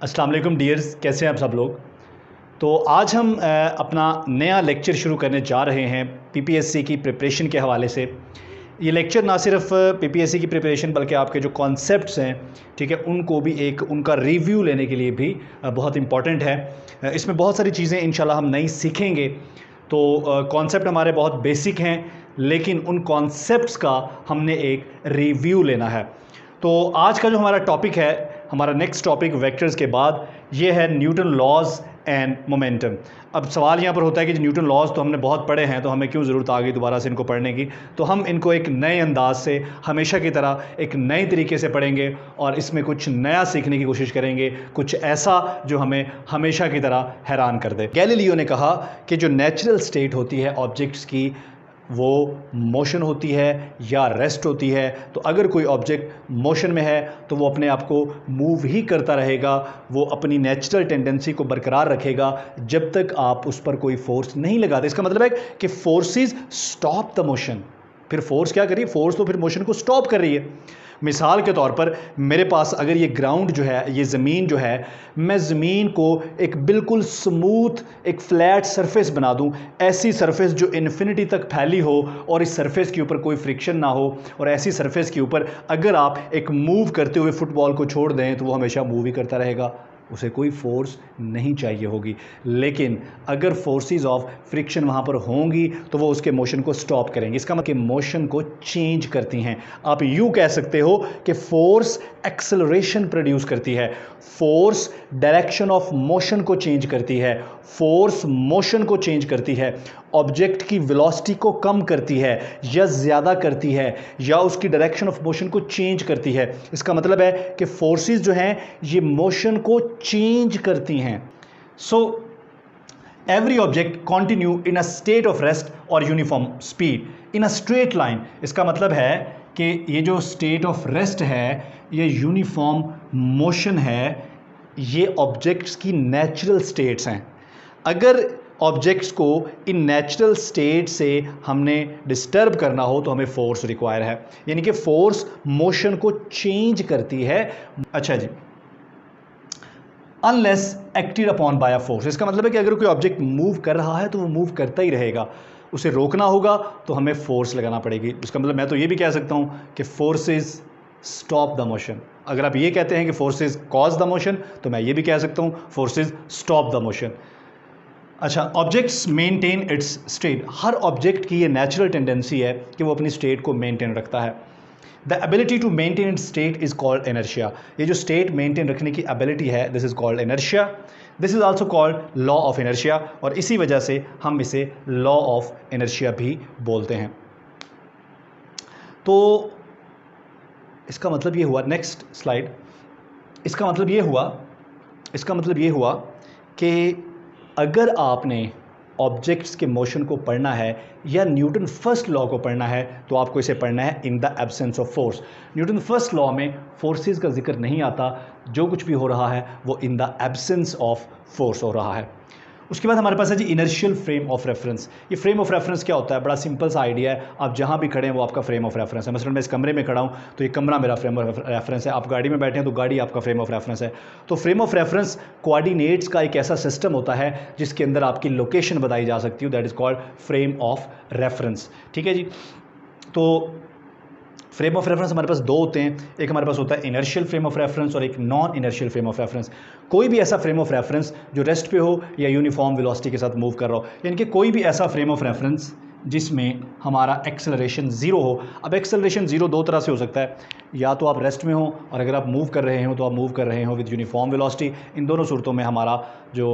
अस्सलाम वालेकुम डियर्स, कैसे हैं आप सब लोग। तो आज हम अपना नया लेक्चर शुरू करने जा रहे हैं पीपीएससी की प्रिपरेशन के हवाले से। ये लेक्चर ना सिर्फ पीपीएससी की प्रिपरेशन बल्कि आपके जो कॉन्सेप्ट्स हैं, ठीक है, उनको भी एक उनका रिव्यू लेने के लिए भी बहुत इम्पॉर्टेंट है। इसमें बहुत सारी चीज़ें इंशाल्लाह हम नई सीखेंगे। तो कॉन्सेप्ट हमारे बहुत बेसिक हैं, लेकिन उन कॉन्सेप्ट्स का हमने एक रिव्यू लेना है। तो आज का जो हमारा टॉपिक है, हमारा नेक्स्ट टॉपिक वेक्टर्स के बाद, ये है न्यूटन लॉज एंड मोमेंटम। अब सवाल यहाँ पर होता है कि न्यूटन लॉज तो हमने बहुत पढ़े हैं, तो हमें क्यों ज़रूरत आ गई दोबारा से इनको पढ़ने की। तो हम इनको एक नए अंदाज से, हमेशा की तरह एक नए तरीके से पढ़ेंगे और इसमें कुछ नया सीखने की कोशिश करेंगे, कुछ ऐसा जो हमें हमेशा की तरह हैरान कर दे। गैलीलियो ने कहा कि जो नेचुरल स्टेट होती है ऑब्जेक्ट्स की, वो मोशन होती है या रेस्ट होती है। तो अगर कोई ऑब्जेक्ट मोशन में है तो वो अपने आप को मूव ही करता रहेगा, वो अपनी नेचुरल टेंडेंसी को बरकरार रखेगा जब तक आप उस पर कोई फोर्स नहीं लगाते। इसका मतलब है कि फोर्सेस स्टॉप द मोशन। फिर फोर्स क्या करिए, फोर्स तो फिर मोशन को स्टॉप कर रही है। मिसाल के तौर पर मेरे पास अगर ये ग्राउंड जो है, ये ज़मीन जो है, मैं ज़मीन को एक बिल्कुल स्मूथ एक फ्लैट सरफेस बना दूं, ऐसी सरफेस जो इन्फिनिटी तक फैली हो और इस सरफेस के ऊपर कोई फ्रिक्शन ना हो, और ऐसी सरफेस के ऊपर अगर आप एक मूव करते हुए फुटबॉल को छोड़ दें तो वो हमेशा मूव ही करता रहेगा, उसे कोई फोर्स नहीं चाहिए होगी। लेकिन अगर फोर्सेस ऑफ फ्रिक्शन वहाँ पर होंगी तो वो उसके मोशन को स्टॉप करेंगे। इसका मतलब मोशन को चेंज करती हैं। आप यूँ कह सकते हो कि फोर्स एक्सेलरेशन प्रोड्यूस करती है, फोर्स डायरेक्शन ऑफ मोशन को चेंज करती है, फोर्स मोशन को चेंज करती है, ऑब्जेक्ट की वेलोसिटी को कम करती है या ज़्यादा करती है, या उसकी डायरेक्शन ऑफ मोशन को चेंज करती है। इसका मतलब है कि फोर्सेस जो हैं ये मोशन को चेंज करती हैं। So every object continue in a state of rest और uniform speed in a straight line. इसका मतलब है कि ये जो स्टेट ऑफ रेस्ट है, ये यूनिफॉर्म मोशन है, ये ऑब्जेक्ट्स की नेचुरल स्टेट्स हैं। अगर ऑब्जेक्ट्स को इन नेचुरल स्टेट से हमने डिस्टर्ब करना हो तो हमें फोर्स रिक्वायर है, यानी कि फोर्स मोशन को चेंज करती है। अच्छा जी, unless acted upon by a force. इसका मतलब है कि अगर कोई ऑब्जेक्ट मूव कर रहा है तो वो मूव करता ही रहेगा, उसे रोकना होगा तो हमें फोर्स लगाना पड़ेगी। इसका मतलब मैं तो ये भी कह सकता हूँ कि फोर्सेस स्टॉप द मोशन। अगर आप ये कहते हैं कि फोर्सेस कॉज द मोशन, तो मैं ये भी कह सकता हूँ फोर्सेस स्टॉप द मोशन। अच्छा, ऑब्जेक्ट्स मेंटेन इट्स स्टेट। हर ऑब्जेक्ट की ये नेचुरल टेंडेंसी है कि वो अपनी स्टेट को मेंटेन रखता है। The ability to maintain its state is called inertia. ये जो स्टेट मेंटेन रखने की एबिलिटी है, this is called inertia. This is also called law of inertia, और इसी वजह से हम इसे लॉ ऑफ इनर्शिया भी बोलते हैं। तो इसका मतलब ये हुआ, नेक्स्ट स्लाइड, इसका मतलब ये हुआ कि अगर आपने ऑब्जेक्ट्स के मोशन को पढ़ना है या न्यूटन फर्स्ट लॉ को पढ़ना है तो आपको इसे पढ़ना है इन the absence of force. Newton first law में फोर्सेस का जिक्र नहीं आता, जो कुछ भी हो रहा है वो इन द एब्सेंस ऑफ फोर्स हो रहा है। उसके बाद हमारे पास है जी इनर्शियल फ्रेम ऑफ रेफरेंस। ये फ्रेम ऑफ रेफरेंस क्या होता है? बड़ा सिंपल सा आइडिया है, आप जहाँ भी खड़े हैं वो आपका फ्रेम ऑफ रेफरेंस है। मसलन मैं इस कमरे में खड़ा हूँ तो ये कमरा मेरा फ्रेम ऑफ रेफरेंस है, आप गाड़ी में बैठे हैं तो गाड़ी आपका फ्रेम ऑफ रेफरेंस है। तो फ्रेम ऑफ रेफरेंस कोऑर्डिनेट्स का एक ऐसा सिस्टम होता है जिसके अंदर आपकी लोकेशन बताई जा सकती है, that is called frame of reference. ठीक है जी। तो फ्रेम ऑफ रेफरेंस हमारे पास दो होते हैं, एक हमारे पास होता है इनर्शियल फ्रेम ऑफ रेफरेंस और एक non inertial frame of reference. कोई भी ऐसा फ्रेम ऑफ रेफरेंस जो रेस्ट पे हो या यूनिफॉर्म वेलोसिटी के साथ मूव कर रहा हो, यानी कि कोई भी ऐसा फ्रेम ऑफ रेफरेंस जिसमें हमारा एक्सेलरेशन ज़ीरो हो। अब एक्सेलरेशन ज़ीरो दो तरह से हो सकता है, या तो आप रेस्ट में हो और अगर आप मूव कर रहे हो तो आप मूव कर रहे हो विद यूनिफॉर्म वेलोसिटी। इन दोनों सूरतों में हमारा जो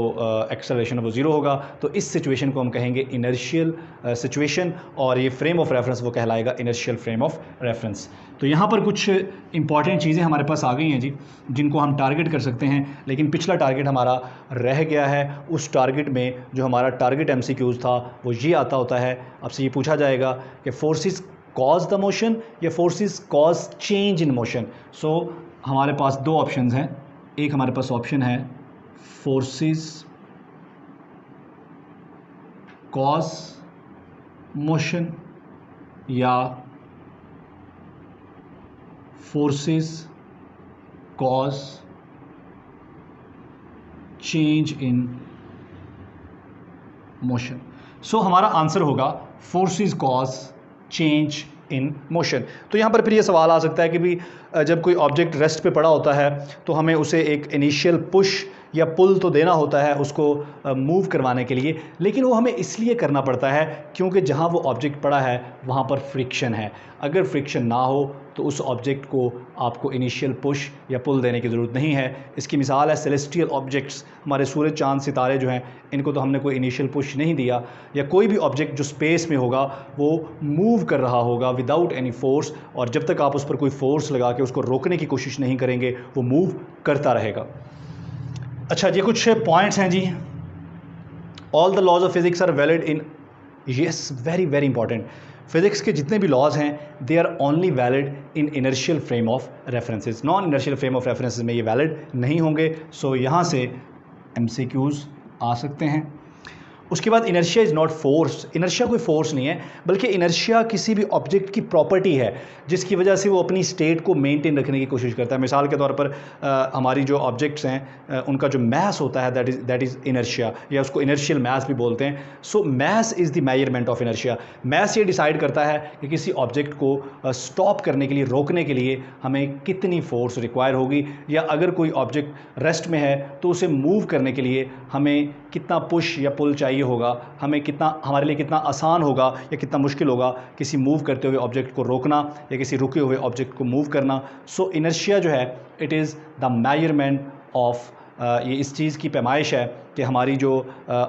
एक्सेलरेशन है वो ज़ीरो होगा। तो इस सिचुएशन को हम कहेंगे इनर्शियल सिचुएशन, और ये फ्रेम ऑफ रेफरेंस वो कहलाएगा इनर्शियल फ्रेम ऑफ रेफरेंस। तो यहाँ पर कुछ इंपॉर्टेंट चीज़ें हमारे पास आ गई हैं जी, जिनको हम टारगेट कर सकते हैं, लेकिन पिछला टारगेट हमारा रह गया है। उस टारगेट में जो हमारा टारगेट MCQs था वो ये आता होता है, आपसे ये पूछा जाएगा कि फोर्सेस कॉज द मोशन या forces cause change in motion. So हमारे पास दो ऑप्शंस हैं, एक हमारे पास ऑप्शन है फोर्सेस कॉज मोशन या forces cause change in motion. So हमारा आंसर होगा forces cause change in motion. तो यहाँ पर फिर ये सवाल आ सकता है कि भी जब कोई ऑब्जेक्ट रेस्ट पे पड़ा होता है तो हमें उसे एक इनिशियल पुश या पुल तो देना होता है उसको मूव करवाने के लिए, लेकिन वो हमें इसलिए करना पड़ता है क्योंकि जहाँ वो ऑब्जेक्ट पड़ा है वहाँ पर फ्रिक्शन है। अगर फ्रिक्शन ना हो तो उस ऑब्जेक्ट को आपको इनिशियल पुश या पुल देने की ज़रूरत नहीं है। इसकी मिसाल है सेलेस्टियल ऑब्जेक्ट्स, हमारे सूरज चाँद सितारे जो हैं इनको तो हमने कोई इनिशियल पुश नहीं दिया, या कोई भी ऑब्जेक्ट जो स्पेस में होगा वो मूव कर रहा होगा विदाउट एनी फोर्स, और जब तक आप उस पर कोई फोर्स लगा के उसको रोकने की कोशिश नहीं करेंगे वो मूव करता रहेगा। अच्छा, ये कुछ पॉइंट्स हैं जी। All the laws of physics are valid in, yes, very very important. Physics के जितने भी लॉज हैं they are only valid in inertial frame of references, non inertial frame of references में ये वैलिड नहीं होंगे। सो यहाँ से MCQs आ सकते हैं। उसके बाद inertia is not force, inertia कोई फोर्स नहीं है, बल्कि इनर्शिया किसी भी ऑब्जेक्ट की प्रॉपर्टी है जिसकी वजह से वो अपनी स्टेट को मेंटेन रखने की कोशिश करता है। मिसाल के तौर पर हमारी जो ऑब्जेक्ट्स हैं उनका जो मैस होता है दैट इज़ इनर्शिया, या उसको इनर्शियल मैस भी बोलते हैं। So mass is the measurement of inertia. Mass ये डिसाइड करता है कि किसी ऑब्जेक्ट को स्टॉप करने के लिए, रोकने के लिए हमें कितनी फोर्स रिक्वायर होगी, या अगर कोई ऑब्जेक्ट रेस्ट में है तो उसे मूव करने के लिए हमें कितना पुश या पुल चाहिए होगा, हमें कितना, हमारे लिए कितना आसान होगा या कितना मुश्किल होगा किसी मूव करते हुए ऑब्जेक्ट को रोकना या किसी रुके हुए ऑब्जेक्ट को मूव करना। सो इनर्शिया जो है it is the measurement of, ये इस चीज़ की पैमाइश है कि हमारी जो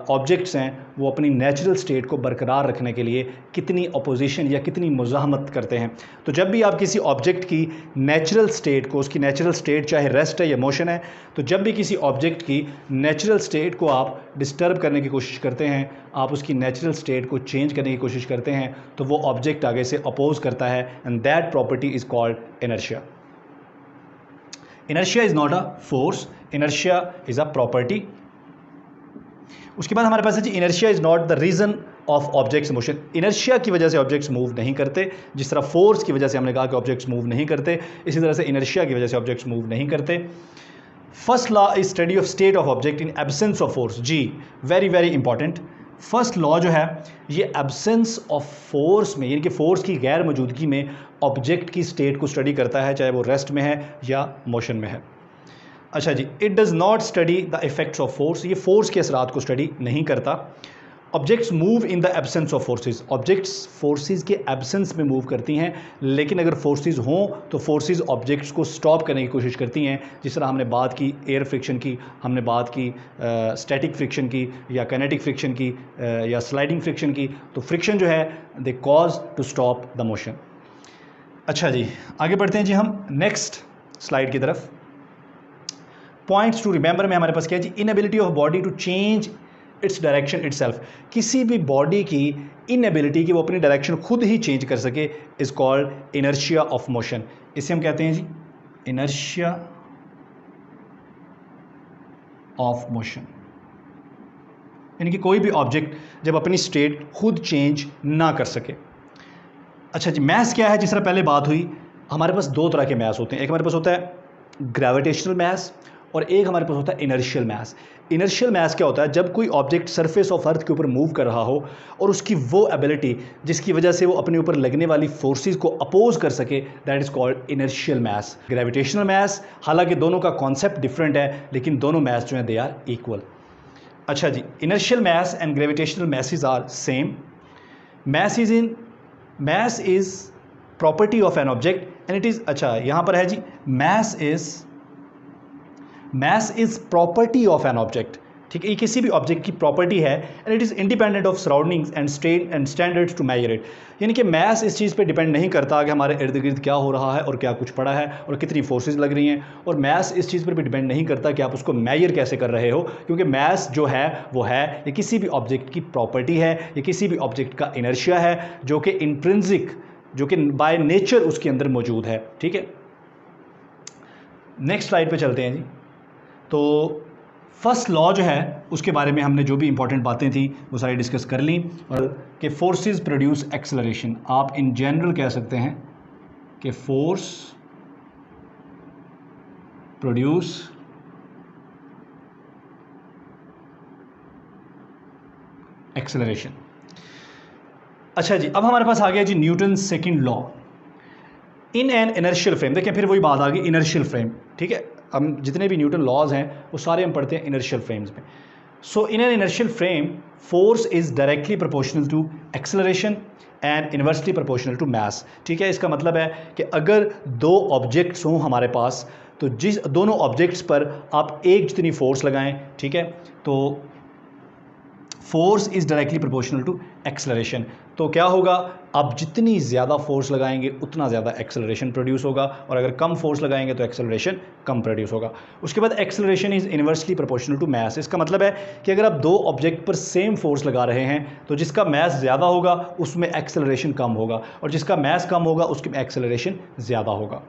ऑब्जेक्ट्स हैं वो अपनी नेचुरल स्टेट को बरकरार रखने के लिए कितनी अपोजिशन या कितनी मुज़ाहमत करते हैं। तो जब भी आप किसी ऑब्जेक्ट की नेचुरल स्टेट को, उसकी नेचुरल स्टेट चाहे रेस्ट है या मोशन है, तो जब भी किसी ऑब्जेक्ट की नेचुरल स्टेट को आप डिस्टर्ब करने की कोशिश करते हैं, आप उसकी नेचुरल स्टेट को चेंज करने की कोशिश करते हैं, तो वो ऑब्जेक्ट आगे से अपोज करता है, and that property is called inertia. Inertia is not a force, inertia is a property. उसके बाद हमारे पास है जी inertia is not the reason of objects motion. Inertia की वजह से ऑब्जेक्ट्स मूव नहीं करते, जिस तरह फोर्स की वजह से हमने कहा कि ऑब्जेक्ट्स मूव नहीं करते, इसी तरह से इनर्शिया की वजह से ऑब्जेक्ट्स मूव नहीं करते। First law is study of state of object in absence of force. जी, very very important. First law जो है ये एब्सेंस ऑफ फोर्स में, यानी कि फोर्स की गैर मौजूदगी में ऑब्जेक्ट की स्टेट को स्टडी करता है, चाहे वो रेस्ट में है या मोशन में है। अच्छा जी, it does not study the effects of force, ये फोर्स के असरात को स्टडी नहीं करता। Objects move in the absence of forces, objects forces के एब्सेंस में मूव करती हैं, लेकिन अगर फोर्सेस हों तो फोर्सेस ऑब्जेक्ट्स को स्टॉप करने की कोशिश करती हैं। जिस तरह हमने बात की एयर फ्रिक्शन की, हमने बात की स्टैटिक फ्रिक्शन की, या काइनेटिक फ्रिक्शन की, या स्लाइडिंग फ्रिक्शन की। तो फ्रिक्शन जो है they cause to stop the motion. अच्छा जी, आगे बढ़ते हैं जी हम नेक्स्ट स्लाइड की तरफ। पॉइंट्स टू रिमेंबर में हमारे पास क्या है जी, inability of body to change its direction itself. किसी भी बॉडी की इनएबिलिटी कि वो अपनी डायरेक्शन खुद ही चेंज कर सके is called inertia of motion. इसे हम कहते हैं जी इनर्शिया ऑफ मोशन, यानी कि कोई भी ऑब्जेक्ट जब अपनी स्टेट खुद चेंज ना कर सके। अच्छा जी, मैस क्या है? जिस तरह पहले बात हुई, हमारे पास दो तरह के मैस होते हैं। एक हमारे पास होता है ग्रेविटेशनल मैस और एक हमारे पास होता है इनर्शियल मैस। इनर्शियल मैस क्या होता है? जब कोई ऑब्जेक्ट सरफेस ऑफ अर्थ के ऊपर मूव कर रहा हो और उसकी वो एबिलिटी जिसकी वजह से वो अपने ऊपर लगने वाली फोर्सेस को अपोज कर सके, that is called inertial mass. Gravitational mass, हालांकि दोनों का कॉन्सेप्ट डिफरेंट है, लेकिन दोनों मैस जो हैं दे आर इक्वल। अच्छा जी, inertial mass and gravitational masses are same. Mass is property of an object and it is, अच्छा यहाँ पर है जी, mass is property of an object. ठीक है, ये किसी भी ऑब्जेक्ट की प्रॉपर्टी है and it is independent of surroundings and standards to measure it. यानी कि मैस इस चीज़ पे डिपेंड नहीं करता कि हमारे इर्द गिर्द क्या हो रहा है और क्या कुछ पड़ा है और कितनी फोर्सेस लग रही हैं, और मैस इस चीज़ पर भी डिपेंड नहीं करता कि आप उसको मेजर कैसे कर रहे हो, क्योंकि मैस जो है वो है, ये किसी भी ऑब्जेक्ट की प्रॉपर्टी है, ये किसी भी ऑब्जेक्ट का इनर्शिया है जो कि इंट्रिंसिक, जो कि बाय नेचर उसके अंदर मौजूद है। ठीक है, नेक्स्ट स्लाइड पे चलते हैं जी। तो फर्स्ट लॉ जो है उसके बारे में हमने जो भी इंपॉर्टेंट बातें थी वो सारी डिस्कस कर ली, और कि फोर्सेस प्रोड्यूस एक्सेलरेशन। आप इन जनरल कह सकते हैं कि फोर्स प्रोड्यूस एक्सेलरेशन। अच्छा जी, अब हमारे पास आ गया जी Newton second law in an inertial frame. देखिए फिर वही बात आ गई, इनर्शियल फ्रेम, ठीक है। हम जितने भी न्यूटन लॉज हैं वो सारे हम पढ़ते हैं इनर्शियल फ्रेम्स में। So in an inertial frame force is directly proportional to acceleration and inversely proportional to mass. ठीक है, इसका मतलब है कि अगर दो ऑब्जेक्ट्स हों हमारे पास, तो जिस दोनों ऑब्जेक्ट्स पर आप एक जितनी फोर्स लगाएं, ठीक है, तो force is directly proportional to acceleration. तो क्या होगा, आप जितनी ज़्यादा फोर्स लगाएंगे उतना ज़्यादा एक्सेलरेशन प्रोड्यूस होगा, और अगर कम फोर्स लगाएंगे तो एक्सेलरेशन कम प्रोड्यूस होगा। उसके बाद acceleration is inversely proportional to mass. इसका मतलब है कि अगर आप दो ऑब्जेक्ट पर सेम फोर्स लगा रहे हैं तो जिसका मास ज़्यादा होगा उसमें एक्सेलरेशन कम होगा, और जिसका मास कम होगा उसमें एक्सेलरेशन ज़्यादा होगा।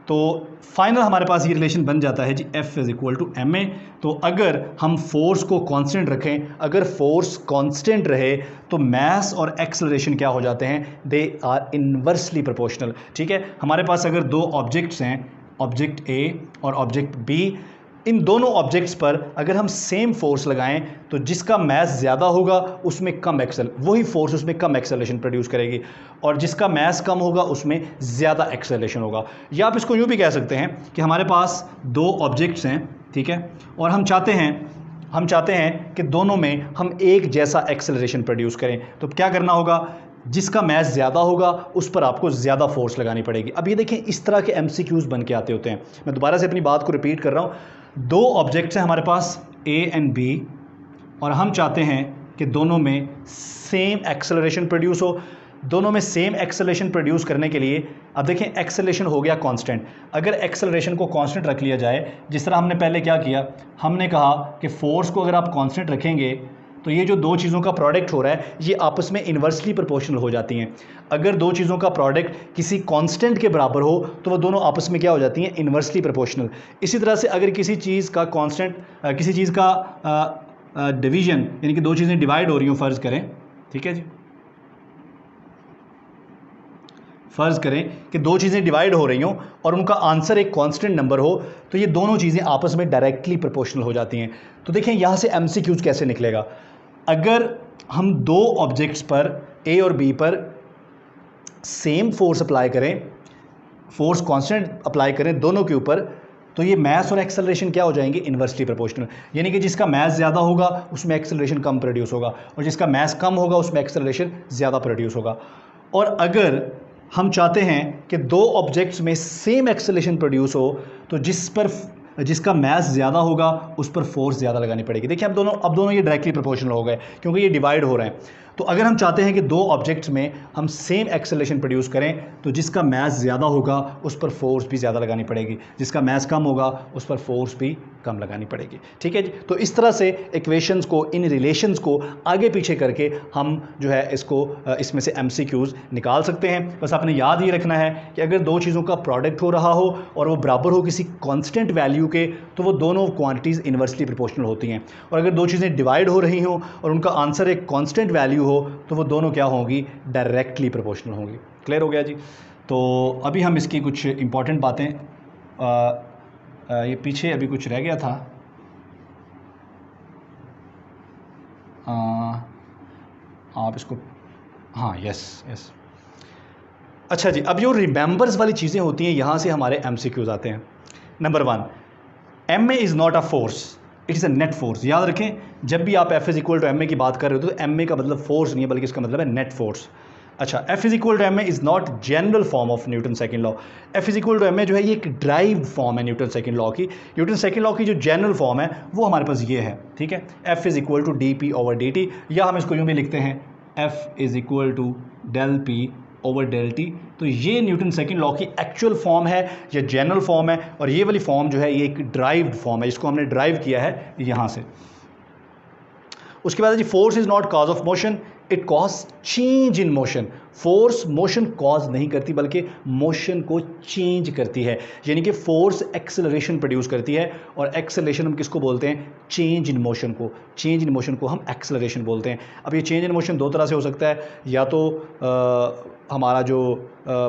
तो फाइनल हमारे पास ये रिलेशन बन जाता है जी F is equal to ma। तो अगर हम फोर्स को कांस्टेंट रखें, अगर फोर्स कांस्टेंट रहे तो मास और एक्सेलरेशन क्या हो जाते हैं, दे आर इन्वर्सली प्रोपोर्शनल। ठीक है, हमारे पास अगर दो ऑब्जेक्ट्स हैं, ऑब्जेक्ट A और ऑब्जेक्ट B, इन दोनों ऑब्जेक्ट्स पर अगर हम सेम फोर्स लगाएं तो जिसका मास ज़्यादा होगा उसमें कम वही फोर्स उसमें कम एक्सेलरेशन प्रोड्यूस करेगी, और जिसका मास कम होगा उसमें ज़्यादा एक्सेलरेशन होगा। या आप इसको यूँ भी कह सकते हैं कि हमारे पास दो ऑब्जेक्ट्स हैं, ठीक है, और हम चाहते हैं कि दोनों में हम एक जैसा एक्सेलरेशन प्रोड्यूस करें। तो क्या करना होगा, जिसका मास ज़्यादा होगा उस पर आपको ज़्यादा फोर्स लगानी पड़ेगी। अब ये देखें, इस तरह के MCQs बन के आते होते हैं। मैं दोबारा से अपनी बात को रिपीट कर रहा हूँ। दो ऑब्जेक्ट्स हैं हमारे पास A एंड B, और हम चाहते हैं कि दोनों में सेम एक्सेलरेशन प्रोड्यूस हो। दोनों में सेम एक्सेलरेशन प्रोड्यूस करने के लिए अब देखें, एक्सेलरेशन हो गया कांस्टेंट। अगर एक्सेलरेशन को कांस्टेंट रख लिया जाए, जिस तरह हमने पहले क्या किया, हमने कहा कि फोर्स को अगर आप कांस्टेंट रखेंगे तो ये जो दो चीज़ों का प्रोडक्ट हो रहा है ये आपस में इन्वर्सली प्रोपोर्शनल हो जाती हैं। अगर दो चीज़ों का प्रोडक्ट किसी कांस्टेंट के बराबर हो तो वो दोनों आपस में क्या हो जाती हैं, इन्वर्सली प्रोपोर्शनल। इसी तरह से अगर किसी चीज़ का कांस्टेंट, किसी चीज़ का डिवीजन, यानी कि दो चीज़ें डिवाइड हो रही हों, फ़र्ज़ करें, ठीक है जी, फ़र्ज़ करें कि दो चीज़ें डिवाइड हो रही हों और उनका आंसर एक कांस्टेंट नंबर हो, तो ये दोनों चीज़ें आपस में डायरेक्टली प्रोपोर्शनल हो जाती हैं। तो देखें यहाँ से MCQs कैसे निकलेगा। अगर हम दो ऑब्जेक्ट्स पर A और B पर सेम फोर्स अप्लाई करें, फोर्स कांस्टेंट अप्लाई करें दोनों के ऊपर, तो ये मास और एक्सेलरेशन क्या हो जाएंगे, इन्वर्सली प्रोपोर्शनल। यानी कि जिसका मास ज़्यादा होगा उसमें एक्सेलरेशन कम प्रोड्यूस होगा, और जिसका मास कम होगा उसमें एक्सेलरेशन ज़्यादा प्रोड्यूस होगा। और अगर हम चाहते हैं कि दो ऑब्जेक्ट्स में सेम एक्सेलरेशन प्रोड्यूस हो, तो जिसका मास ज़्यादा होगा उस पर फोर्स ज़्यादा लगानी पड़ेगी। देखिए अब दोनों ये डायरेक्टली प्रोपोर्शनल हो गए क्योंकि ये डिवाइड हो रहे हैं। तो अगर हम चाहते हैं कि दो ऑब्जेक्ट्स में हम सेम एक्सेलरेशन प्रोड्यूस करें तो जिसका मास ज़्यादा होगा उस पर फोर्स भी ज़्यादा लगानी पड़ेगी, जिसका मास कम होगा उस पर फोर्स भी कम लगानी पड़ेगी। ठीक है जी, तो इस तरह से इक्वेशंस को, इन रिलेशंस को आगे पीछे करके हम जो है इसमें से MCQs निकाल सकते हैं। बस आपने याद ही रखना है कि अगर दो चीज़ों का प्रोडक्ट हो रहा हो और वो बराबर हो किसी कॉन्स्टेंट वैल्यू के, तो वो दोनों क्वांटिटीज़ इन्वर्सली प्रोपोर्शनल होती हैं। और अगर दो चीज़ें डिवाइड हो रही हों और उनका आंसर एक कॉन्स्टेंट वैल्यू हो, तो वो दोनों क्या होंगी, डायरेक्टली प्रोपोर्शनल होंगी। क्लियर हो गया जी। तो अभी हम इसकी कुछ इंपॉर्टेंट बातें, ये पीछे अभी कुछ रह गया था, आप इसको, हाँ, यस। अच्छा जी, अब जो रिमेंबर्स वाली चीज़ें होती हैं यहाँ से हमारे MCQs आते हैं। Number 1, ma is not a force, it is a net force. याद रखें, जब भी आप F is equal to ma की बात कर रहे हो तो ma का मतलब फोर्स नहीं है, बल्कि इसका मतलब है नेट फोर्स। अच्छा, F is equal to ma is not general form of Newton second law. F is equal to ma जो है ये एक ड्राइव फॉर्म है न्यूटन सेकंड लॉ की। न्यूटन सेकंड लॉ की जो जनरल फॉर्म है वो हमारे पास ये है, ठीक है, F is equal to dp/dt, या हम इसको यूँ भी लिखते हैं F is equal to del p/del t। तो ये न्यूटन सेकंड लॉ की एक्चुअल फॉर्म है या जनरल फॉर्म है, और ये वाली फॉर्म जो है ये एक ड्राइव्ड फॉर्म है, इसको हमने ड्राइव किया है यहाँ से। उसके बाद जी, force is not cause of motion, it cause change in motion. Force motion cause नहीं करती बल्कि मोशन को चेंज करती है, यानी कि फोर्स एक्सेलरेशन प्रोड्यूस करती है, और एक्सेलरेशन हम किसको बोलते हैं, चेंज इन मोशन को। चेंज इन मोशन को हम एक्सेलरेशन बोलते हैं। अब ये चेंज इन मोशन दो तरह से हो सकता है, या तो हमारा जो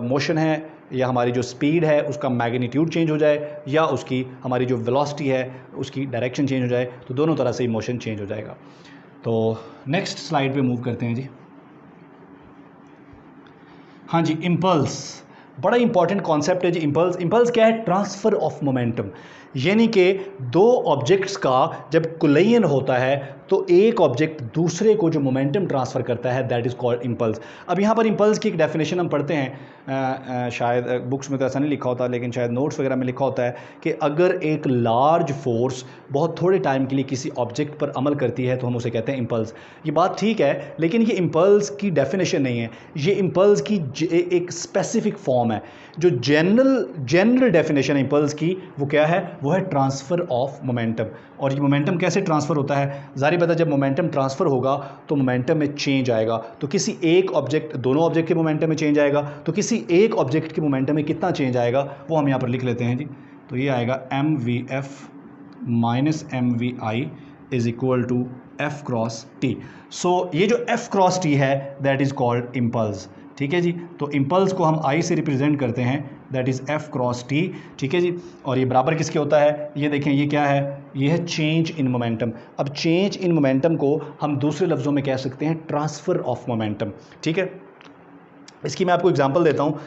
मोशन है या हमारी जो स्पीड है उसका मैग्नीट्यूड चेंज हो जाए, या उसकी हमारी जो वेलोसिटी है उसकी डायरेक्शन चेंज हो जाए, तो दोनों तरह से ही मोशन चेंज हो जाएगा। तो नेक्स्ट स्लाइड पे मूव करते हैं जी। हाँ जी, इम्पल्स बड़ा इंपॉर्टेंट कॉन्सेप्ट है जी। इम्पल्स क्या है? ट्रांसफ़र ऑफ मोमेंटम, यानी कि दो ऑब्जेक्ट्स का जब कोलिजन होता है तो एक ऑब्जेक्ट दूसरे को जो मोमेंटम ट्रांसफ़र करता है, दैट इज़ कॉल्ड इम्पल्स। अब यहाँ पर इम्पल्स की एक डेफिनेशन हम पढ़ते हैं, शायद बुक्स में तो ऐसा नहीं लिखा होता, लेकिन शायद नोट्स वगैरह में लिखा होता है कि अगर एक लार्ज फोर्स बहुत थोड़े टाइम के लिए किसी ऑब्जेक्ट पर अमल करती है तो हम उसे कहते हैं इम्पल्स। ये बात ठीक है, लेकिन ये इम्पल्स की डेफिनेशन नहीं है, ये इम्पल्स की एक स्पेसिफिक फॉर्म है। जो जनरल डेफिनेशन है इम्पल्स की, वो क्या है? वो है ट्रांसफ़र ऑफ मोमेंटम। और ये मोमेंटम कैसे ट्रांसफ़र होता है? ज़ाहिर बात है, जब मोमेंटम ट्रांसफ़र होगा तो मोमेंटम में चेंज आएगा। तो किसी एक ऑब्जेक्ट, दोनों ऑब्जेक्ट के मोमेंटम में चेंज आएगा, तो किसी एक ऑब्जेक्ट के मोमेंटम में कितना चेंज आएगा वो हम यहाँ पर लिख लेते हैं जी। तो ये आएगा mvf minus mvi is equal to f cross t। So ये जो f क्रॉस t है दैट इज़ कॉल्ड इम्पल्स। ठीक है जी। तो इम्पल्स को हम I से रिप्रेजेंट करते हैं, that is f cross t। ठीक है जी। और ये बराबर किसके होता है? ये देखें, ये क्या है? ये है चेंज इन मोमेंटम। अब चेंज इन मोमेंटम को हम दूसरे लफ्ज़ों में कह सकते हैं ट्रांसफ़र ऑफ मोमेंटम। ठीक है, इसकी मैं आपको एग्जांपल देता हूँ।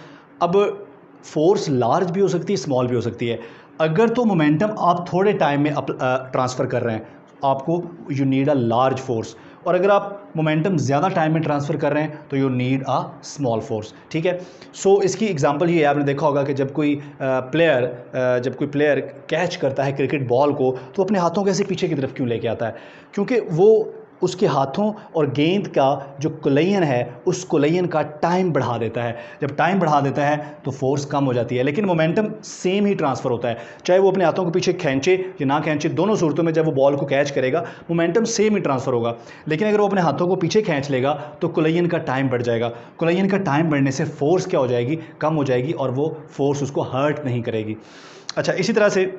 अब फोर्स लार्ज भी हो सकती है, स्मॉल भी हो सकती है। अगर तो मोमेंटम आप थोड़े टाइम में ट्रांसफ़र कर रहे हैं, आपको you need a large force. और अगर आप मोमेंटम ज़्यादा टाइम में ट्रांसफ़र कर रहे हैं तो you need a small force. ठीक है। सो इसकी एग्जांपल ये है, आपने देखा होगा कि जब कोई प्लेयर कैच करता है क्रिकेट बॉल को तो अपने हाथों को ऐसे पीछे की तरफ क्यों लेके आता है? क्योंकि वो उसके हाथों और गेंद का जो कोलिजन है उस कोलिजन का टाइम बढ़ा देता है। जब टाइम बढ़ा देता है तो फोर्स कम हो जाती है, लेकिन मोमेंटम सेम ही ट्रांसफ़र होता है। चाहे वो अपने हाथों को पीछे खींचे या ना खींचे, दोनों सूरतों में जब वो बॉल को कैच करेगा मोमेंटम सेम ही ट्रांसफ़र होगा। लेकिन अगर वो अपने हाथों को पीछे खींच लेगा तो कोलिजन का टाइम बढ़ जाएगा। कोलिजन का टाइम बढ़ने से फोर्स क्या हो जाएगी? कम हो जाएगी, और वो फोर्स उसको हर्ट नहीं करेगी। अच्छा, इसी तरह से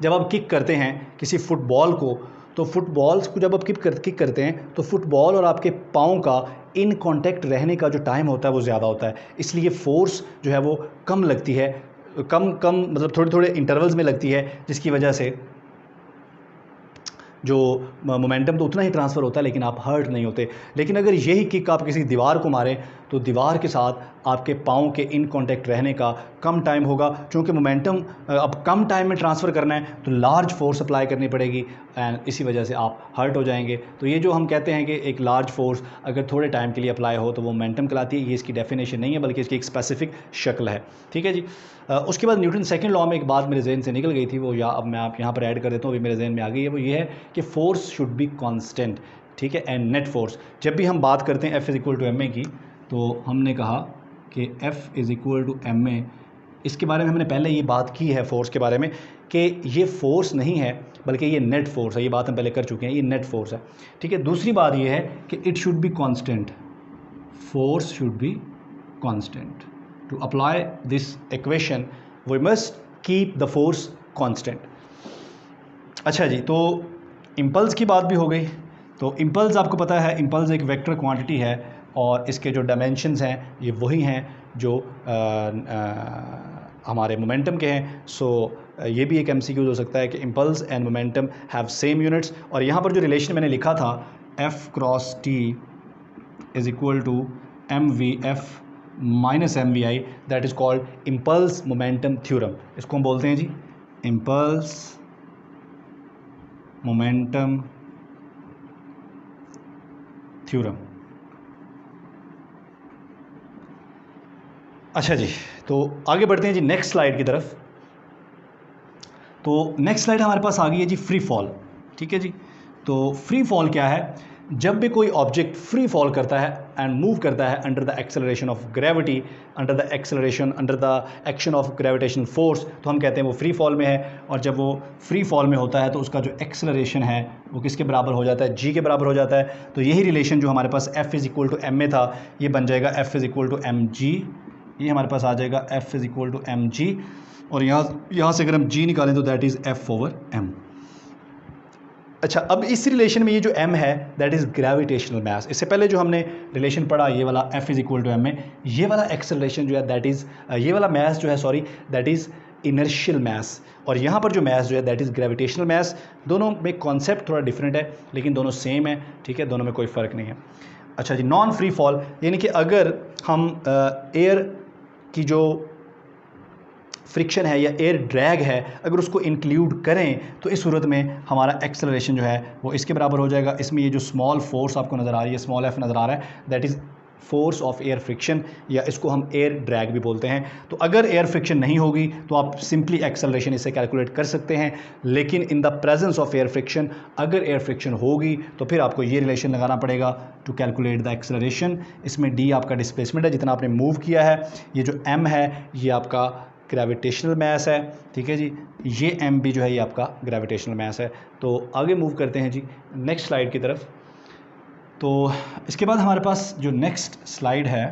जब आप किक करते हैं किसी फुटबॉल को, तो फुटबॉल्स को जब आप किक करते हैं तो फुटबॉल और आपके पाँव का इन कांटेक्ट रहने का जो टाइम होता है वो ज़्यादा होता है, इसलिए फोर्स जो है वो कम लगती है, कम मतलब थोड़े थोड़े इंटरवल्स में लगती है, जिसकी वजह से जो मोमेंटम तो उतना ही ट्रांसफ़र होता है लेकिन आप हर्ट नहीं होते। लेकिन अगर यही किक आप किसी दीवार को मारें तो दीवार के साथ आपके पाँव के इन कांटेक्ट रहने का कम टाइम होगा, क्योंकि मोमेंटम अब कम टाइम में ट्रांसफ़र करना है तो लार्ज फोर्स अप्लाई करनी पड़ेगी, एंड इसी वजह से आप हर्ट हो जाएंगे। तो ये जो हम कहते हैं कि एक लार्ज फोर्स अगर थोड़े टाइम के लिए अप्लाई हो तो वो मोमेंटम कहलाती है, ये इसकी डेफिनेशन नहीं है बल्कि इसकी एक स्पेसिफिक शक्ल है। ठीक है जी। उसके बाद न्यूटन सेकंड लॉ में एक बात मेरे जहन से निकल गई थी, वो अब मैं आप यहाँ पर ऐड कर देता हूँ, अभी मेरे जहन में आ गई है। वो ये है कि फोर्स शुड बी कांस्टेंट। ठीक है, एंड नेट फोर्स। जब भी हम बात करते हैं F is equal to M A की, तो हमने कहा कि F is equal to M A, इसके बारे में हमने पहले ये बात की है फोर्स के बारे में कि ये फोर्स नहीं है बल्कि ये नेट फोर्स है। ये बात हम पहले कर चुके हैं, ये नेट फोर्स है। ठीक है। दूसरी बात ये है कि it should be constant, force should be constant. To apply this equation we must keep the force constant. अच्छा जी, तो इम्पल्स की बात भी हो गई। तो इम्पल्स आपको पता है, इम्पल्स एक वेक्टर क्वांटिटी है और इसके जो डायमेंशंस हैं ये वही हैं जो हमारे मोमेंटम के हैं। सो ये भी एक एमसीक्यू हो सकता है कि impulse and momentum have same units. और यहाँ पर जो रिलेशन मैंने लिखा था F cross T is equal to mvf minus mvi, that is called impulse momentum theorem. इसको हम बोलते हैं जी इम्पल्स मोमेंटम थ्योरम। अच्छा जी, तो आगे बढ़ते हैं जी नेक्स्ट स्लाइड की तरफ। तो नेक्स्ट स्लाइड हमारे पास आ गई है जी फ्री फॉल। ठीक है जी। तो फ्री फॉल क्या है? जब भी कोई ऑब्जेक्ट फ्री फॉल करता है एंड मूव करता है under the acceleration of gravity, under the action of gravitational force, तो हम कहते हैं वो फ्री फॉल में है। और जब वो फ्री फॉल में होता है तो उसका जो एक्सेलरेशन है वो किसके बराबर हो जाता है? g के बराबर हो जाता है। तो यही रिलेशन जो हमारे पास F is equal to M में था, ये बन जाएगा F is equal to M G. ये हमारे पास आ जाएगा F is equal to M G, और यहाँ से अगर हम g निकालें तो that is F over m। अच्छा, अब इस रिलेशन में ये जो m है दैट इज़ ग्रेविटेशनल मास। इससे पहले जो हमने रिलेशन पढ़ा ये वाला F is equal to M में, ये वाला एक्सेलरेशन जो है दैट इज़ ये वाला मास जो है दैट इज़ इनर्शियल मास। और यहाँ पर जो मैस जो है दैट इज़ ग्रेविटेशनल मैस। दोनों में कॉन्सेप्ट थोड़ा डिफरेंट है लेकिन दोनों सेम है, ठीक है, दोनों में कोई फ़र्क नहीं है। अच्छा जी, नॉन फ्री फॉल यानी कि अगर हम एयर की जो फ्रिक्शन है या एयर ड्रैग है अगर उसको इंक्लूड करें तो इस सूरत में हमारा एक्सेलरेशन जो है वो इसके बराबर हो जाएगा। इसमें ये जो स्मॉल फोर्स आपको नज़र आ रही है, स्मॉल एफ नज़र आ रहा है, that is force of air friction, या इसको हम एयर ड्रैग भी बोलते हैं। तो अगर एयर फ्रिक्शन नहीं होगी तो आप सिंपली एक्सेलरेशन इससे कैलकुलेट कर सकते हैं, लेकिन in the presence of air friction अगर एयर फ्रिक्शन होगी तो फिर आपको ये रिलेशन लगाना पड़ेगा टू कैलकुलेट द एक्सेलरेशन। इसमें डी आपका डिस्प्लेसमेंट है, जितना आपने मूव किया है, ये जो एम है ये आपका ग्रेविटेशनल मैस है, ठीक है जी, ये एम भी जो है ये आपका ग्रेविटेशनल मैस है। तो आगे मूव करते हैं जी नेक्स्ट स्लाइड की तरफ। तो इसके बाद हमारे पास जो नेक्स्ट स्लाइड है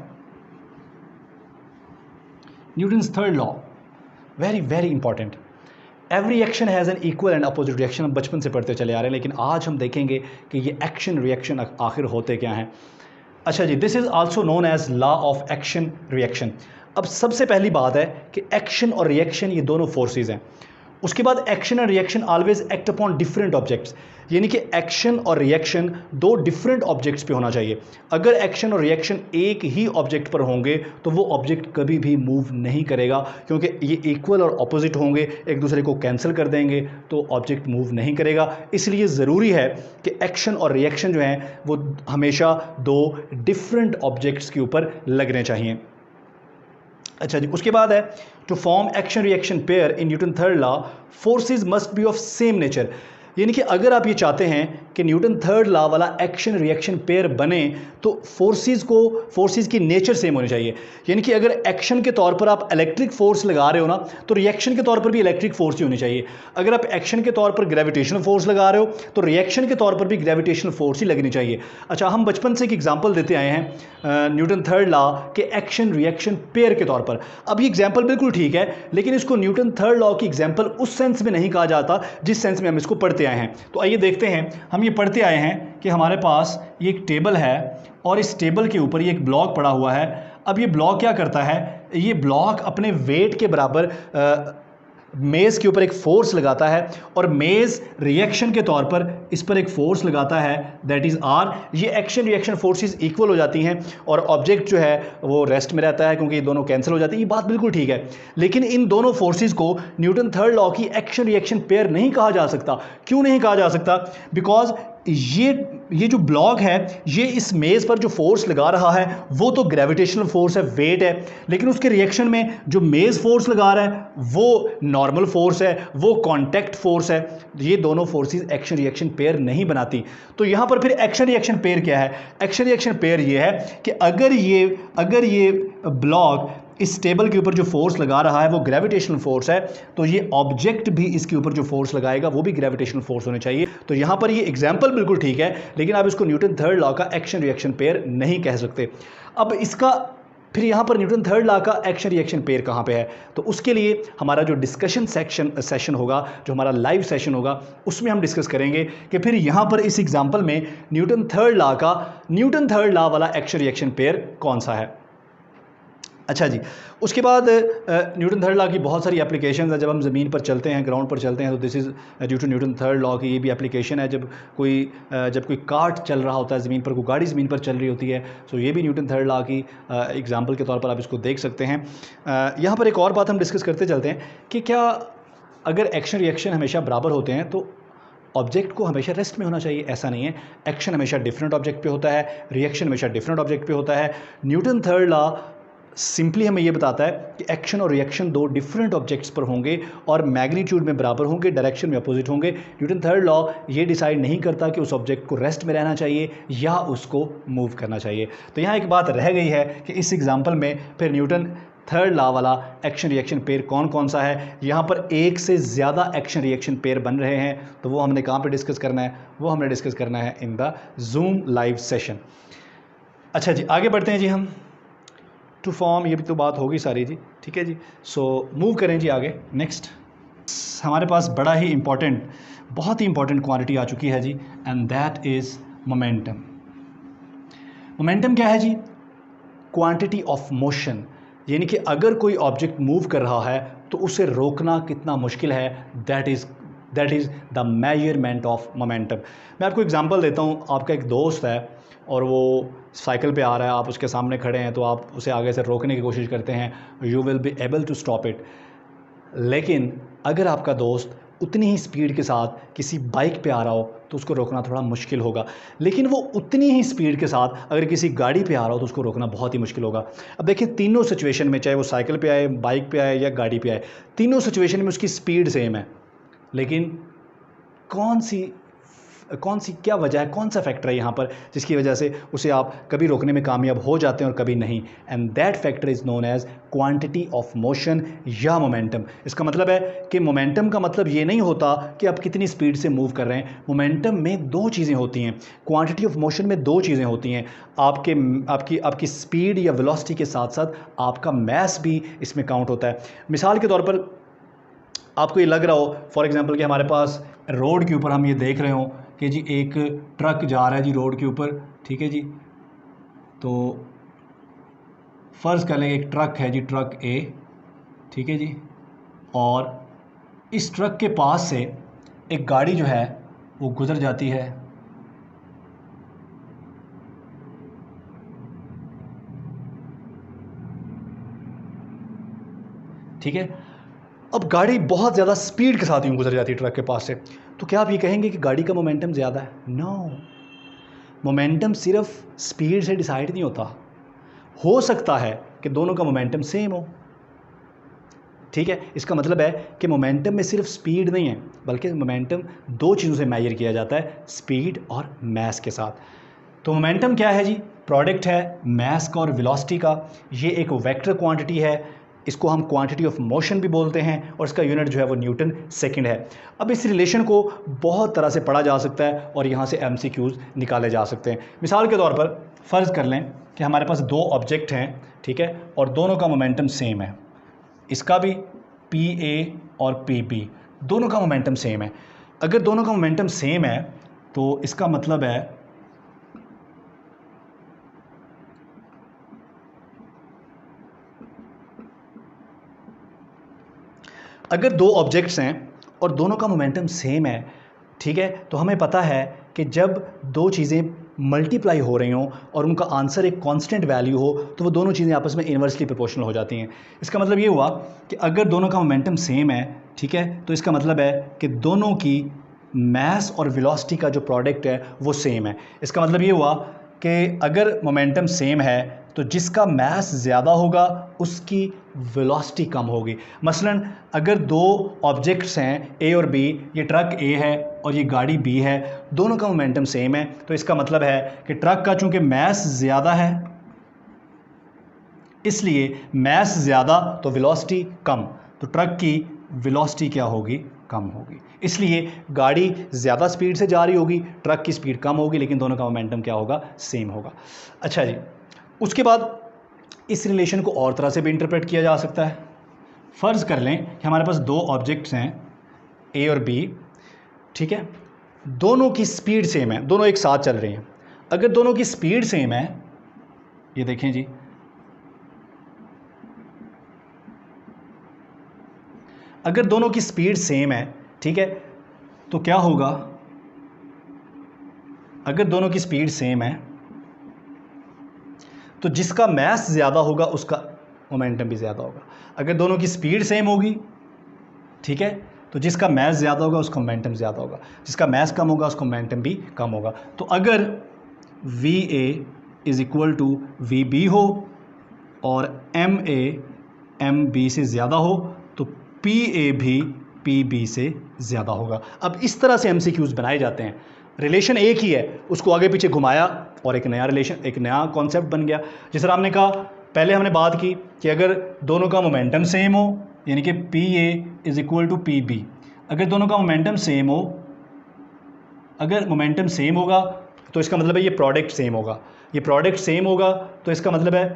Newton's third law, very very important. Every action has an equal and opposite reaction. हम बचपन से पढ़ते चले आ रहे हैं, लेकिन आज हम देखेंगे कि ये एक्शन रिएक्शन आखिर होते क्या हैं। अच्छा जी, this is also known as law of action reaction. अब सबसे पहली बात है कि एक्शन और रिएक्शन ये दोनों फोर्सेस हैं। उसके बाद action and reaction always act upon different objects, यानी कि एक्शन और रिएक्शन दो डिफरेंट ऑब्जेक्ट्स पे होना चाहिए। अगर एक्शन और रिएक्शन एक ही ऑब्जेक्ट पर होंगे तो वो ऑब्जेक्ट कभी भी मूव नहीं करेगा, क्योंकि ये इक्वल और ऑपोजिट होंगे, एक दूसरे को कैंसिल कर देंगे तो ऑब्जेक्ट मूव नहीं करेगा। इसलिए ज़रूरी है कि एक्शन और रिएक्शन जो हैं वो हमेशा दो डिफरेंट ऑब्जेक्ट्स के ऊपर लगने चाहिए। अच्छा जी, उसके बाद है to form action reaction pair in Newton third law forces must be of same nature. यानी कि अगर आप ये चाहते हैं कि न्यूटन थर्ड लॉ वाला एक्शन रिएक्शन पेयर बने तो फोर्सेस की नेचर सेम होनी चाहिए। यानी कि अगर एक्शन के तौर पर आप इलेक्ट्रिक फोर्स लगा रहे हो ना तो रिएक्शन के तौर पर भी इलेक्ट्रिक फोर्स ही होनी चाहिए। अगर आप एक्शन के तौर पर ग्रेविटेशनल फोर्स लगा रहे हो तो रिएक्शन के तौर पर भी ग्रेविटेशनल फोर्स ही लगनी चाहिए। अच्छा, हम बचपन से एक एग्जाम्पल देते आए हैं न्यूटन थर्ड लॉ के एक्शन रिएक्शन पेयर के तौर पर। अब ये एग्जाम्पल बिल्कुल ठीक है, लेकिन इसको न्यूटन थर्ड लॉ की एग्जाम्पल उस सेंस में नहीं कहा जाता जिस सेंस में हम इसको पढ़ते आए हैं। तो आइए देखते हैं, हम ये पढ़ते आए हैं कि हमारे पास ये एक टेबल है और इस टेबल के ऊपर ये एक ब्लॉक पड़ा हुआ है। अब ये ब्लॉक क्या करता है, ये ब्लॉक अपने वेट के बराबर मेज़ के ऊपर एक फोर्स लगाता है और मेज़ रिएक्शन के तौर पर इस पर एक फोर्स लगाता है, दैट इज़ आर। ये एक्शन रिएक्शन फोर्सेस इक्वल हो जाती हैं और ऑब्जेक्ट जो है वो रेस्ट में रहता है क्योंकि ये दोनों कैंसिल हो जाती है। ये बात बिल्कुल ठीक है, लेकिन इन दोनों फोर्सेस को न्यूटन थर्ड लॉ की एक्शन रिएक्शन पेयर नहीं कहा जा सकता। क्यों नहीं कहा जा सकता? बिकॉज ये जो ब्लॉक है ये इस मेज़ पर जो फोर्स लगा रहा है वो तो ग्रेविटेशनल फोर्स है, वेट है, लेकिन उसके रिएक्शन में जो मेज़ फोर्स लगा रहा है वो नॉर्मल फोर्स है, वो कांटेक्ट फोर्स है। ये दोनों फोर्सेस एक्शन रिएक्शन पेयर नहीं बनाती। तो यहाँ पर फिर एक्शन रिएक्शन पेयर क्या है? एक्शन रिएक्शन पेयर ये है कि अगर ये ब्लॉक इस टेबल के ऊपर जो फोर्स लगा रहा है वो ग्रेविटेशनल फोर्स है तो ये ऑब्जेक्ट भी इसके ऊपर जो फोर्स लगाएगा वो भी ग्रेविटेशनल फोर्स होने चाहिए। तो यहाँ पर ये एग्जाम्पल बिल्कुल ठीक है, लेकिन आप इसको न्यूटन थर्ड लॉ का एक्शन रिएक्शन पेयर नहीं कह सकते। अब इसका फिर यहाँ पर न्यूटन थर्ड लॉ का एक्शन रिएक्शन पेयर कहाँ पे है? तो उसके लिए हमारा जो डिस्कशन सेशन होगा, जो हमारा लाइव सेशन होगा, उसमें हम डिस्कस करेंगे कि फिर यहाँ पर इस एग्जाम्पल में न्यूटन थर्ड लॉ वाला एक्शन रिएक्शन पेयर कौन सा है। अच्छा जी, उसके बाद न्यूटन थर्ड लॉ की बहुत सारी एप्लीकेशंस है। जब हम ज़मीन पर चलते हैं, ग्राउंड पर चलते हैं, तो this is due to Newton third law की ये भी एप्लीकेशन है। जब कोई कार्ट चल रहा होता है ज़मीन पर, कोई गाड़ी ज़मीन पर चल रही होती है, तो ये भी न्यूटन थर्ड लॉ की एग्जाम्पल के तौर पर आप इसको देख सकते हैं। यहाँ पर एक और बात हम डिस्कस करते चलते हैं कि क्या अगर एक्शन रिएक्शन हमेशा बराबर होते हैं तो ऑब्जेक्ट को हमेशा रेस्ट में होना चाहिए? ऐसा नहीं है। एक्शन हमेशा डिफरेंट ऑब्जेक्ट पे होता है, रिएक्शन हमेशा डिफरेंट ऑब्जेक्ट पे होता है। न्यूटन थर्ड लॉ सिंपली हमें ये बताता है कि एक्शन और रिएक्शन दो डिफरेंट ऑब्जेक्ट्स पर होंगे और मैग्नीट्यूड में बराबर होंगे, डायरेक्शन में अपोजिट होंगे। न्यूटन थर्ड लॉ ये डिसाइड नहीं करता कि उस ऑब्जेक्ट को रेस्ट में रहना चाहिए या उसको मूव करना चाहिए। तो यहाँ एक बात रह गई है कि इस एग्जाम्पल में फिर न्यूटन थर्ड लॉ वाला एक्शन रिएक्शन पेयर कौन कौन सा है? यहाँ पर एक से ज़्यादा एक्शन रिएक्शन पेयर बन रहे हैं, तो वो हमने कहाँ पर डिस्कस करना है? वो हमने डिस्कस करना है in the zoom live session. अच्छा जी, आगे बढ़ते हैं जी हम टू फॉर्म, ये भी तो बात होगी सारी जी, ठीक है जी। सो मूव करें जी आगे। नेक्स्ट हमारे पास बड़ा ही इंपॉर्टेंट, बहुत ही इंपॉर्टेंट क्वांटिटी आ चुकी है जी, and that is momentum. Momentum क्या है जी? Quantity of motion. यानी कि अगर कोई ऑब्जेक्ट मूव कर रहा है तो उसे रोकना कितना मुश्किल है, that is the measurement of momentum. मैं आपको एग्जांपल देता हूँ। आपका एक दोस्त है और वो साइकिल पे आ रहा है, आप उसके सामने खड़े हैं, तो आप उसे आगे से रोकने की कोशिश करते हैं, you will be able to stop it. लेकिन अगर आपका दोस्त उतनी ही स्पीड के साथ किसी बाइक पे आ रहा हो तो उसको रोकना थोड़ा मुश्किल होगा। लेकिन वो उतनी ही स्पीड के साथ अगर किसी गाड़ी पे आ रहा हो तो उसको रोकना बहुत ही मुश्किल होगा। अब देखिए, तीनों सिचुएशन में, चाहे वो साइकिल पे आए, बाइक पे आए या गाड़ी पे आए, तीनों सिचुएशन में उसकी स्पीड सेम है। लेकिन कौन सी क्या वजह है, कौन सा फैक्टर है यहाँ पर जिसकी वजह से उसे आप कभी रोकने में कामयाब हो जाते हैं और कभी नहीं। And that factor is known as quantity of motion या मोमेंटम। इसका मतलब है कि मोमेंटम का मतलब ये नहीं होता कि आप कितनी स्पीड से मूव कर रहे हैं। मोमेंटम में दो चीज़ें होती हैं, क्वांटिटी ऑफ मोशन में दो चीज़ें होती हैं, आपकी स्पीड या वेलोसिटी के साथ साथ आपका मैस भी इसमें काउंट होता है। मिसाल के तौर पर आपको ये लग रहा हो, फॉर एग्जांपल, कि हमारे पास रोड के ऊपर हम ये देख रहे हो कि जी एक ट्रक जा रहा है जी रोड के ऊपर, ठीक है जी। तो फ़र्ज़ कर लें एक ट्रक है जी, ट्रक ए, ठीक है जी, और इस ट्रक के पास से एक गाड़ी जो है वो गुज़र जाती है, ठीक है। अब गाड़ी बहुत ज़्यादा स्पीड के साथ यूँ गुजर जाती है ट्रक के पास से, तो क्या आप ये कहेंगे कि गाड़ी का मोमेंटम ज़्यादा है? नो, मोमेंटम सिर्फ स्पीड से डिसाइड नहीं होता। हो सकता है कि दोनों का मोमेंटम सेम हो, ठीक है। इसका मतलब है कि मोमेंटम में सिर्फ स्पीड नहीं है, बल्कि मोमेंटम दो चीज़ों से मेजर किया जाता है, स्पीड और मैस के साथ। तो मोमेंटम क्या है जी? प्रोडक्ट है मैस का और वेलोसिटी का। ये एक वेक्टर क्वांटिटी है, इसको हम क्वांटिटी ऑफ मोशन भी बोलते हैं, और इसका यूनिट जो है वो न्यूटन सेकंड है। अब इस रिलेशन को बहुत तरह से पढ़ा जा सकता है और यहाँ से एमसीक्यूज़ निकाले जा सकते हैं। मिसाल के तौर पर फ़र्ज़ कर लें कि हमारे पास दो ऑब्जेक्ट हैं, ठीक है, और दोनों का मोमेंटम सेम है। इसका भी PA और PB दोनों का मोमेंटम सेम है। अगर दोनों का मोमेंटम सेम है तो इसका मतलब है अगर दो ऑब्जेक्ट्स हैं और दोनों का मोमेंटम सेम है, ठीक है, तो हमें पता है कि जब दो चीज़ें मल्टीप्लाई हो रही हों और उनका आंसर एक कांस्टेंट वैल्यू हो तो वो दोनों चीज़ें आपस में इन्वर्सली प्रोपोर्शनल हो जाती हैं। इसका मतलब ये हुआ कि अगर दोनों का मोमेंटम सेम है, ठीक है, तो इसका मतलब है कि दोनों की मैस और वेलोसिटी का जो प्रोडक्ट है वो सेम है। इसका मतलब ये हुआ कि अगर मोमेंटम सेम है तो जिसका मैस ज़्यादा होगा उसकी वेलोसिटी कम होगी। मसलन अगर दो ऑब्जेक्ट्स हैं A और B, ये ट्रक A है और ये गाड़ी B है, दोनों का मोमेंटम सेम है, तो इसका मतलब है कि ट्रक का चूंकि मैस ज़्यादा है, इसलिए मैस ज़्यादा तो वेलोसिटी कम, तो ट्रक की वेलोसिटी क्या होगी? कम होगी। इसलिए गाड़ी ज़्यादा स्पीड से जा रही होगी, ट्रक की स्पीड कम होगी, लेकिन दोनों का मोमेंटम क्या होगा? सेम होगा। अच्छा जी, उसके बाद इस रिलेशन को और तरह से भी इंटरप्रेट किया जा सकता है। फ़र्ज़ कर लें कि हमारे पास दो ऑब्जेक्ट्स हैं A और B, ठीक है, दोनों की स्पीड सेम है, दोनों एक साथ चल रही हैं। अगर दोनों की स्पीड सेम है, ये देखें जी, अगर दोनों की स्पीड सेम है, ठीक है, तो क्या होगा? अगर दोनों की स्पीड सेम है तो जिसका मैस ज़्यादा होगा उसका मोमेंटम भी ज़्यादा होगा। अगर दोनों की स्पीड सेम होगी, ठीक है, तो जिसका मैस ज़्यादा होगा उसका मोमेंटम ज़्यादा होगा, जिसका मैस कम होगा उसका मोमेंटम भी कम होगा। तो अगर VA is equal to VB हो और MA MB से ज़्यादा हो तो PA भी PB से ज़्यादा होगा। अब इस तरह से MCQs बनाए जाते हैं। रिलेशन एक ही है, उसको आगे पीछे घुमाया और एक नया रिलेशन, एक नया कॉन्सेप्ट बन गया। जिस तरह हमने कहा, पहले हमने बात की कि अगर दोनों का मोमेंटम सेम हो, यानी कि PA is equal to PB, अगर दोनों का मोमेंटम सेम हो, अगर मोमेंटम सेम होगा तो इसका मतलब है ये प्रोडक्ट सेम होगा। ये प्रोडक्ट सेम होगा तो इसका मतलब है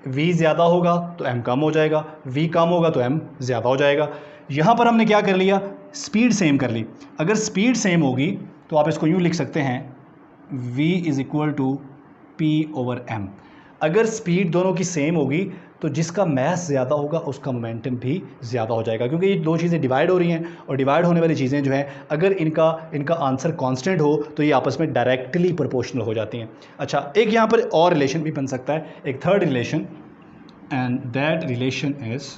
V ज़्यादा होगा तो M कम हो जाएगा, V कम होगा तो M ज़्यादा हो जाएगा। यहाँ पर हमने क्या कर लिया? स्पीड सेम कर ली। अगर स्पीड सेम होगी तो आप इसको यूँ लिख सकते हैं V is equal to P over M। अगर स्पीड दोनों की सेम होगी तो जिसका मास ज़्यादा होगा उसका मोमेंटम भी ज़्यादा हो जाएगा, क्योंकि ये दो चीज़ें डिवाइड हो रही हैं और डिवाइड होने वाली चीज़ें जो हैं अगर इनका आंसर कांस्टेंट हो तो ये आपस में डायरेक्टली प्रोपोर्शनल हो जाती हैं। अच्छा, एक यहाँ पर और रिलेशन भी बन सकता है, एक third relation, and that relation is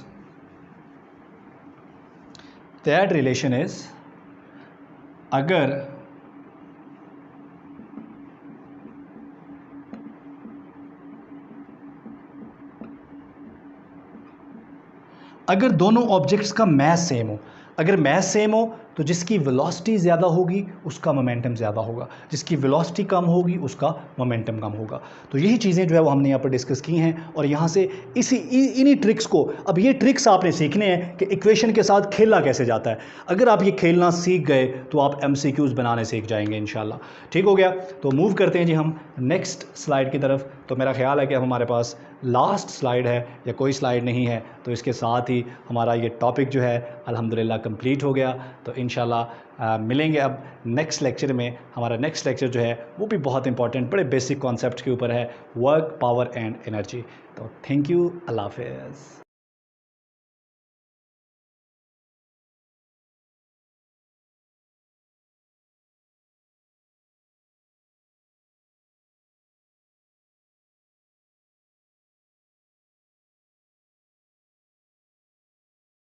अगर दोनों ऑब्जेक्ट्स का मास सेम हो, अगर मास सेम हो तो जिसकी वेलोसिटी ज़्यादा होगी उसका मोमेंटम ज़्यादा होगा, जिसकी वेलोसिटी कम होगी उसका मोमेंटम कम होगा। तो यही चीज़ें जो है वो हमने यहाँ पर डिस्कस की हैं और यहाँ से इन्हीं ट्रिक्स को, अब ये ट्रिक्स आपने सीखने हैं कि इक्वेशन के साथ खेलना कैसे जाता है। अगर आप ये खेलना सीख गए तो आप MCQs बनाने सीख जाएंगे इंशाल्लाह। ठीक हो गया, तो मूव करते हैं जी हम नेक्स्ट स्लाइड की तरफ। तो मेरा ख्याल है कि अब हमारे पास लास्ट स्लाइड है या कोई स्लाइड नहीं है, तो इसके साथ ही हमारा ये टॉपिक जो है अल्हम्दुलिल्लाह कंप्लीट हो गया। तो इंशाल्लाह मिलेंगे अब नेक्स्ट लेक्चर में। हमारा नेक्स्ट लेक्चर जो है वो भी बहुत इंपॉर्टेंट, बड़े बेसिक कॉन्सेप्ट के ऊपर है, वर्क, पावर एंड एनर्जी। तो थैंक यू, अल्लाह हाफ़िज़।